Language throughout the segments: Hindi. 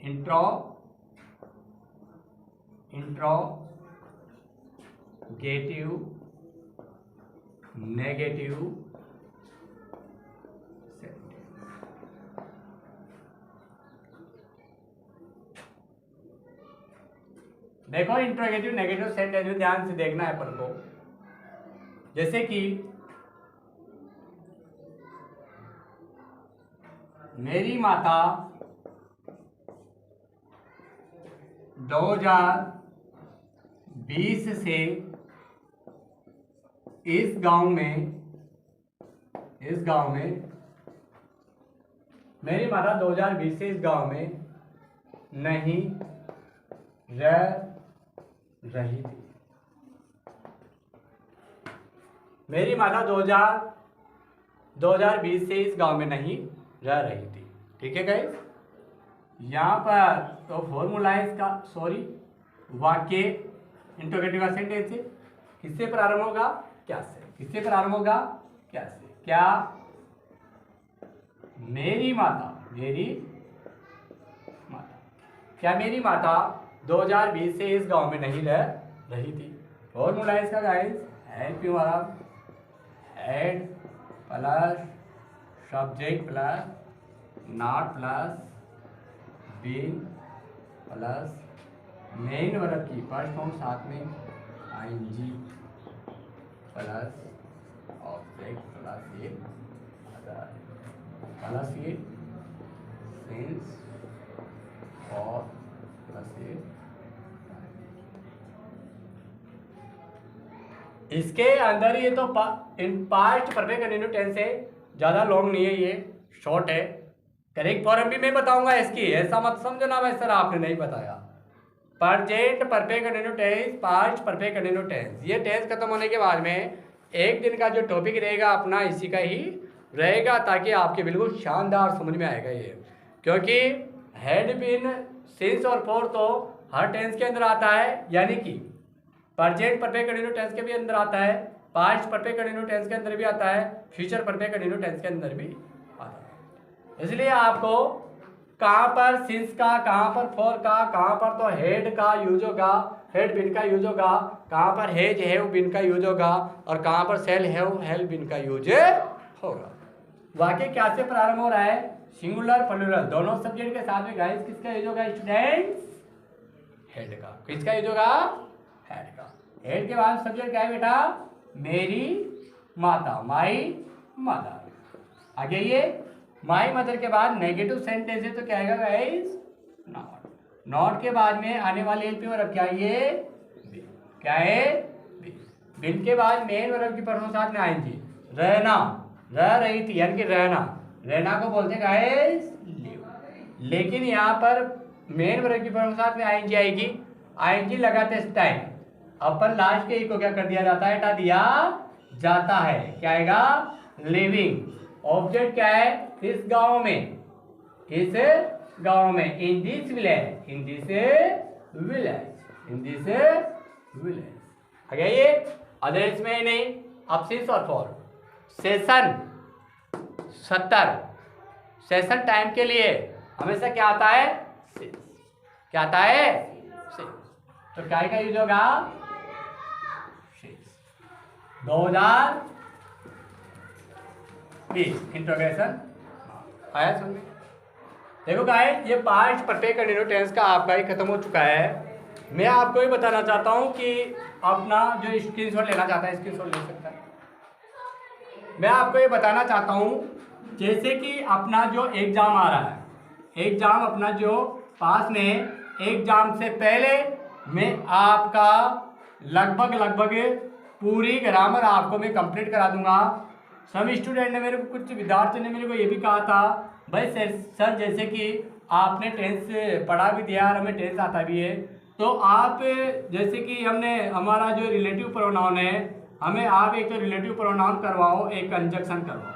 इंट्रोगेटिव नेगेटिव देखो इंट्रोगेटिव नेगेटिव सेंटेंस ध्यान से देखना है अपन को। जैसे कि मेरी माता 2020 से इस गांव में मेरी माता 2020 से इस गांव में नहीं रह रही थी। मेरी माता 2020 से इस गांव में नहीं रह रही थी। ठीक है गाइस, यहाँ पर तो फॉर्मूला है इसका, वाक्य इंट्रोगेटिव सेंटेंस से किससे प्रारंभ होगा, क्या से। किससे प्रारंभ होगा, क्या से। क्या मेरी माता क्या मेरी माता 2020 से इस गांव में नहीं रह रही थी। फॉर्मूला है इसका गाइस, हेल्प यू वाला, had plus subject plus not plus been plus main verb की फर्स्ट फॉर्म साथ में आईएनजी प्लस ऑब्जेक्ट प्लस ये सिंस और प्लस ये। इसके अंदर ये तो पास्ट परफेक्ट कंटिन्यू टेंस है, ज़्यादा लॉन्ग नहीं है, ये शॉर्ट है। करेक्ट फॉर्म भी मैं बताऊंगा इसकी, ऐसा मत समझना भाई सर आपने नहीं बताया। Present perfect continue tense, past perfect continue tense, ये टेंस खत्म होने के बाद में एक दिन का जो टॉपिक रहेगा अपना इसी का ही रहेगा, ताकि आपके बिल्कुल शानदार समझ में आएगा ये। क्योंकि हैड बीन सिंस और फॉर तो हर टेंस के अंदर आता है, यानी कि प्रेजेंट परफेक्ट कंटिन्यू टेंस के भी अंदर आता है, पास्ट परफेक्ट कंटिन्यू टेंस के अंदर भी आता है, फ्यूचर परफेक्ट कंटिन्यू टेंस के अंदर भी आता है। इसलिए आपको कहाँ पर सिंस का, कहाँ पर फॉर का, कहाँ पर तो हेड का यूज होगा, हेड बिन का यूज होगा, कहाँ पर हेज हैव बिन का यूज होगा, और कहाँ पर सेल हैव हेल बिन का यूज होगा। वाक्य क्या से प्रारंभ हो रहा है, सिंगुलर प्लूरल दोनों सब्जेक्ट के साथ में गाइस किसका यूज होगा, स्टूडेंट्स हेड का। किसका यूज होगा, हेड का। हेड के बाद सब्जेक्ट क्या है बेटा, मेरी माता, माई मदर। आगे ये माई मदर के बाद नेगेटिव सेंटेंस है तो क्या आएगा गाइस, नॉट। नॉट के बाद में आने वाले एलपी वर्ब क्या है, ये क्या है, बिन के बाद मेन वर्ब की पर्सन साथ में आएंगे, रहना, रह रही थी यानी कि रहना, रहना को बोलते हैं गाइस लिव। लेकिन यहाँ पर मेन वर्ब की पर्सन साथ में आएंगे आएगी, आएंगी लगाते इस टाइम अपन लास्ट के को क्या कर दिया जाता है, हटा दिया जाता है। क्या आएगा, लिविंग। ऑब्जेक्ट क्या है, इस गांव में, इस गांव में, in this village, in this village, in this village. आगे ये अदर्स में नहीं, अब सिंस और फॉर। सेशन 70, सेशन टाइम के लिए हमेशा क्या आता है, सिंस। क्या आता है, सिंस। तो क्या का यूज होगा, 2020 इंट्रोगेशन आया समझ में। देखो गाइस, ये पास्ट परफेक्ट कंटिन्यू टेंस का आपका ही खत्म हो चुका है। मैं आपको ये बताना चाहता हूँ कि अपना जो स्क्रीनशॉट लेना चाहता है स्क्रीनशॉट ले सकता है। मैं आपको ये बताना चाहता हूँ जैसे कि अपना जो एग्जाम आ रहा है, एग्जाम अपना जो पास में, एग्जाम से पहले मैं आपका लगभग पूरी ग्रामर आपको मैं कंप्लीट करा दूंगा। सभी स्टूडेंट ने मेरे को, कुछ विद्यार्थियों ने मेरे को ये भी कहा था भाई सर जैसे कि आपने टेंस पढ़ा भी दिया और हमें टेंस आता भी है, तो आप जैसे कि हमने हमारा जो रिलेटिव प्रोनाउन है, हमें आप एक तो रिलेटिव प्रोनाउन करवाओ, एक कंजक्शन करवाओ,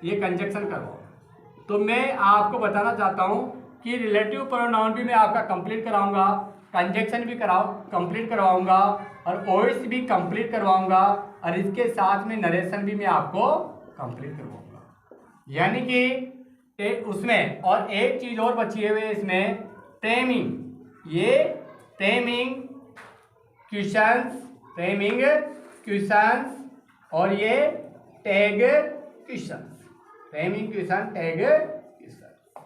ये कंजक्शन करवाओ। तो मैं आपको बताना चाहता हूँ कि रिलेटिव प्रोनाउन भी मैं आपका कंप्लीट कराऊंगा, कंजक्शन भी कंप्लीट करवाऊंगा, और वॉइस भी कंप्लीट करवाऊंगा, और इसके साथ में नरेशन भी मैं आपको कंप्लीट करवाऊंगा। यानी कि उसमें, और एक चीज और बची हुई है इसमें, फ्रेमिंग। ये फ्रेमिंग क्वेश्चंस और ये tag questions, framing question tag question.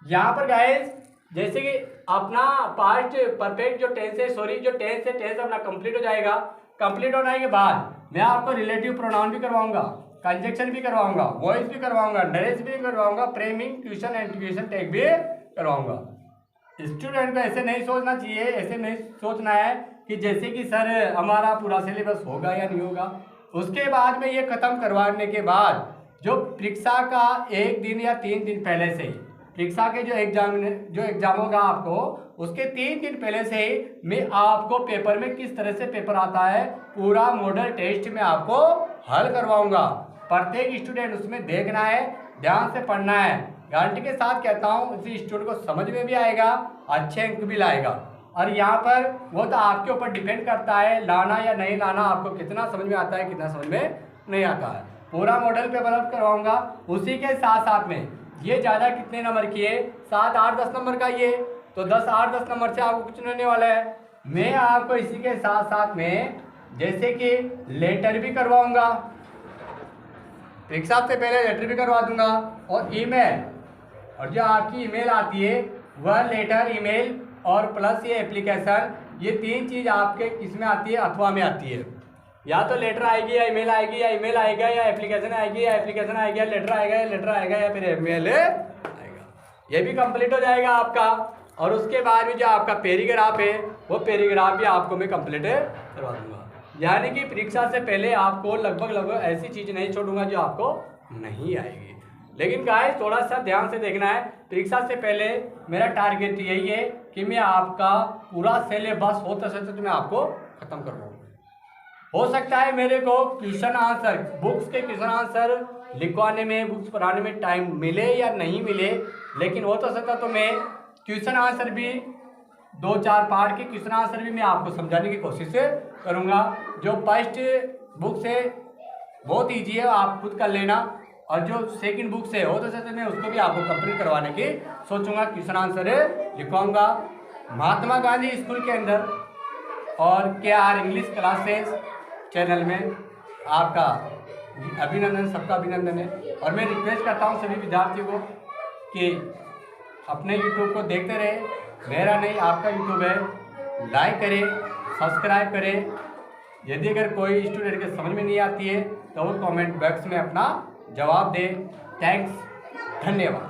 यहाँ पर गाइस जैसे कि अपना पास्ट परफेक्ट जो टेंस है, जो टेंस है, टेंस अपना कंप्लीट हो जाएगा। कंप्लीट होने के बाद मैं आपको रिलेटिव प्रोनाउन भी करवाऊंगा, कंजक्शन भी करवाऊंगा, वॉइस भी करवाऊंगा, ड्रेस भी करवाऊंगा, framing question and question tag भी करवाऊंगा। स्टूडेंट को ऐसे नहीं सोचना चाहिए, ऐसे नहीं सोचना है कि जैसे कि सर हमारा पूरा सिलेबस होगा या नहीं होगा। उसके बाद में ये खत्म करवाने के बाद जो परीक्षा का 1 दिन या 3 दिन पहले से ही, परीक्षा के जो एग्जाम होगा आपको, उसके 3 दिन पहले से ही मैं आपको पेपर में किस तरह से पेपर आता है पूरा मॉडल टेस्ट में आपको हल करवाऊंगा। प्रत्येक स्टूडेंट उसमें देखना है, ध्यान से पढ़ना है। गारंटी के साथ कहता हूँ उसी स्टूडेंट को समझ में भी आएगा, अच्छे अंक भी लाएगा। और यहाँ पर वो तो आपके ऊपर डिपेंड करता है लाना या नहीं लाना, आपको कितना समझ में आता है, कितना समझ में नहीं आता है। पूरा मॉडल पेपर हल करवाऊंगा। उसी के साथ साथ में ये ज़्यादा कितने नंबर की है, 7, 8, 10 नंबर का ये, तो 10, 8, 10 नंबर से आपको कुछ नहीं होने वाला है। मैं आपको इसी के साथ साथ में जैसे कि लेटर भी करवाऊंगा, परीक्षा से पहले लेटर भी करवा दूंगा, और ईमेल, और जो आपकी ईमेल आती है वह लेटर, ईमेल और प्लस ये एप्लीकेशन, ये 3 चीज़ आपके किसमें आती है, अथवा में आती है। या तो लेटर आएगी या ईमेल आएगी, या ईमेल आएगा या एप्लीकेशन आएगी, या एप्लीकेशन आएगी या लेटर आएगा, या लेटर आएगा या फिर ईमेल आएगा। ये भी कंप्लीट हो जाएगा आपका। और उसके बाद में जो आपका पैराग्राफ है वो पैराग्राफ भी आपको मैं कंप्लीट करवा दूंगा। यानी कि परीक्षा से पहले आपको लगभग ऐसी चीज़ नहीं छोड़ूंगा जो आपको नहीं आएगी। लेकिन गाइस थोड़ा सा ध्यान से देखना है, परीक्षा से पहले मेरा टारगेट यही है कि मैं आपका पूरा सिलेबस होता सके तो मैं आपको खत्म कर दूँ। हो सकता है मेरे को क्वेश्चन आंसर, बुक्स के क्वेश्चन आंसर लिखवाने में, बुक्स पढ़ाने में टाइम मिले या नहीं मिले, लेकिन हो तो सकता तो मैं क्वेश्चन आंसर भी 2-4 पार्ट के क्वेश्चन आंसर भी मैं आपको समझाने की कोशिश करूँगा। जो फर्स्ट बुक से बहुत ईजी है, आप खुद कर लेना, और जो सेकंड बुक से हो तो सकता मैं उसको भी आपको कंप्लीट करवाने की सोचूंगा, question answer लिखवाऊँगा। Mahatma Gandhi school के अंदर और KR इंग्लिश क्लासेस चैनल में आपका अभिनंदन, सबका अभिनंदन है। और मैं रिक्वेस्ट करता हूं सभी विद्यार्थियों को कि अपने YouTube को देखते रहे, मेरा नहीं आपका YouTube है, लाइक करें, सब्सक्राइब करें। यदि अगर कोई स्टूडेंट के समझ में नहीं आती है तो वो कमेंट बॉक्स में अपना जवाब दें। थैंक्स, धन्यवाद।